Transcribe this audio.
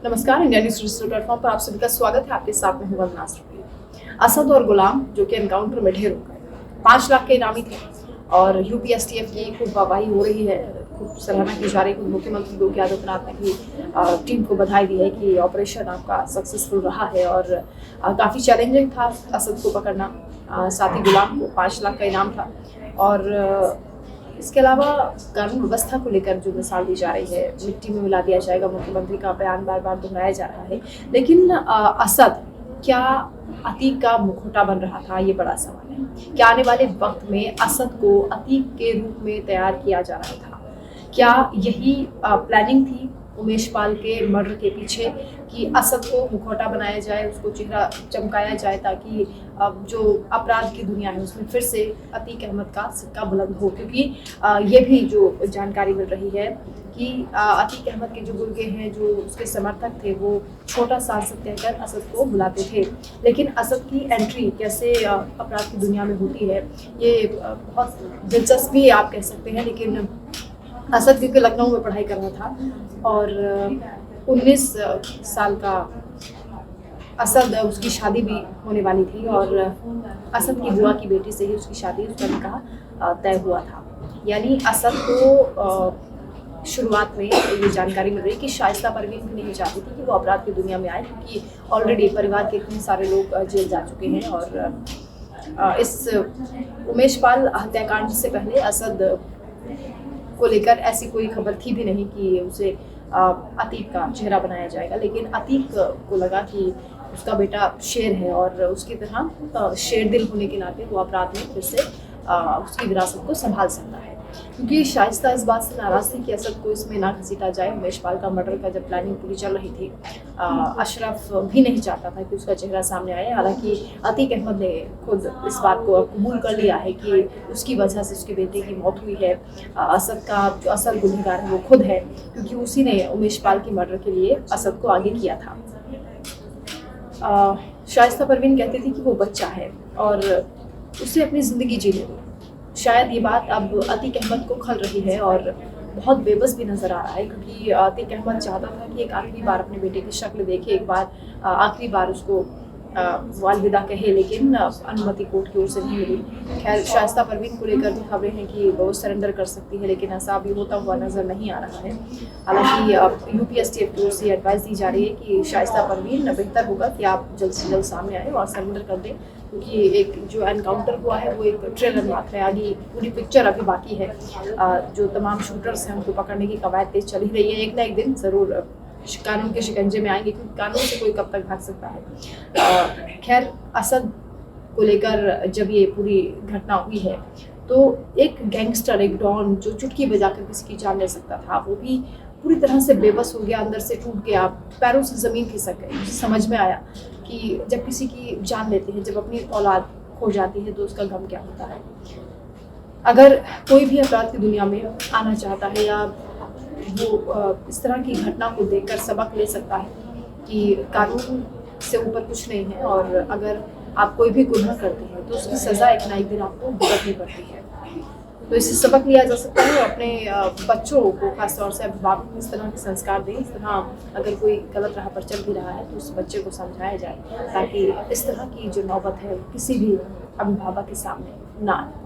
नमस्कार, India news digital platform पर आप सभी का स्वागत है। आपके साथ में हूं वंदना सुप्रिया। असद और गुलाम जो कि एनकाउंटर में ढेर हो गए, 5 लाख के इनामी थे और यूपीएसटीएफ की खूब वाहवाही हो रही है, खूब सराहना की जा रही है। मुख्यमंत्री योगी आदित्यनाथ ने भी टीम को बधाई दी है कि ऑपरेशन आपका सक्सेसफुल रहा है और काफ़ी चैलेंजिंग था असद को पकड़ना। साथ ही गुलाम को 5 लाख का इनाम था और इसके अलावा कानून व्यवस्था को लेकर जो मिसाल दी जा रही है, मिट्टी में मिला दिया जाएगा, मुख्यमंत्री का बयान बार बार दोहराया जा रहा है। लेकिन असद क्या अतीक का मुखौटा बन रहा था, ये बड़ा सवाल है। क्या आने वाले वक्त में असद को अतीक के रूप में तैयार किया जा रहा था? क्या यही प्लानिंग थी उमेश पाल के मर्डर के पीछे कि असद को मुखौटा बनाया जाए, उसको चेहरा चमकाया जाए ताकि अब जो अपराध की दुनिया है उसमें फिर से अतीक अहमद का सिक्का बुलंद हो? क्योंकि ये भी जो जानकारी मिल रही है कि अतीक अहमद के जो गुर्गे हैं, जो उसके समर्थक थे, वो छोटा सांसद कहकर असद को बुलाते थे। लेकिन असद की एंट्री कैसे अपराध की दुनिया में होती है, ये बहुत दिलचस्प भी आप कह सकते हैं। लेकिन असद क्योंकि लखनऊ में पढ़ाई कर रहा था और 19 साल का असद, उसकी शादी भी होने वाली थी और असद की बुआ की बेटी से ही उसकी शादी, उसका निकाह तय हुआ था। यानी असद को शुरुआत में ये जानकारी मिल रही कि शाइस्ता परवीन भी नहीं चाहती थी कि वो अपराध की दुनिया में आए, क्योंकि ऑलरेडी परिवार के इतने सारे लोग जेल जा चुके हैं। और इस उमेश पाल हत्याकांड से पहले असद को लेकर ऐसी कोई खबर थी भी नहीं कि उसे अतीक का चेहरा बनाया जाएगा। लेकिन अतीक को लगा कि उसका बेटा शेर है और उसकी तरह शेर दिल होने के नाते वो अपराध में फिर से उसकी विरासत को संभाल सकता है। क्योंकि शाइस्ता इस बात से नाराज थी कि असद को इसमें ना घसीटा जाए। उमेश पाल का मर्डर का जब प्लानिंग पूरी चल रही थी, अशरफ भी नहीं चाहता था कि उसका चेहरा सामने आए। हालांकि अतीक अहमद ने खुद इस बात को कबूल कर लिया है कि उसकी वजह से उसके बेटे की मौत हुई है। असद का जो असल गुनहगार है वो खुद है, क्योंकि उसी ने उमेश पाल के मर्डर के लिए असद को आगे किया था। शाइस्ता परवीन कहती थी कि वो बच्चा है और उसे अपनी ज़िंदगी जीने दो। शायद ये बात अब अतीक अहमद को खल रही है और बहुत बेबस भी नज़र आ रहा है, क्योंकि अतीक अहमद चाहता था कि एक आखिरी बार अपने बेटे की शक्ल देखे, एक बार आखिरी बार उसको वो अलविदा कहे, लेकिन अनुमति कोर्ट की ओर से नहीं मिली। खैर, शाइस्ता परवीन को लेकर भी खबरें हैं कि वो सरेंडर कर सकती है, लेकिन ऐसा अभी होता हुआ नज़र नहीं आ रहा है। हालांकि यूपीएसटीएफ की ओर से एडवाइस दी जा रही है कि शाइस्ता परवीन, बेहतर होगा कि आप जल्द से जल्द सामने आए और सरेंडर कर दें, क्योंकि एक जो एनकाउंटर हुआ है वो एक ट्रेलर मात्र है, आगे पूरी पिक्चर अभी बाकी है। जो तमाम शूटर्स हैं उनको पकड़ने की कवायद तेज चल ही रही है। एक ना एक दिन ज़रूर कानून के शिकंजे में आएंगे, क्योंकि कानून से कोई कब तक भाग सकता है। खैर, असद को लेकर जब ये पूरी घटना हुई है तो एक गैंगस्टर, एक डॉन जो चुटकी बजाकर किसी की जान ले सकता था, वो भी पूरी तरह से बेबस हो गया, अंदर से टूट गया, पैरों से ज़मीन खिसक गई। मुझे समझ में आया कि जब किसी की जान लेते हैं, जब अपनी औलाद खो जाती है, तो उसका गम क्या होता है। अगर कोई भी अपराध की दुनिया में आना चाहता है या वो इस तरह की घटना को देखकर सबक ले सकता है कि कानून से ऊपर कुछ नहीं है, और अगर आप कोई भी गुनाह करते हैं तो उसकी सज़ा एक ना एक दिन आपको भुगतनी पड़ती है। तो इससे सबक लिया जा सकता है। अपने बच्चों को, खासतौर से अभिभावक को इस तरह के संस्कार दें। इस तरह अगर कोई गलत राह पर चल भी रहा है तो उस बच्चे को समझाया जाए, ताकि इस तरह की जो नौबत है किसी भी अभिभावक के सामने ना आए।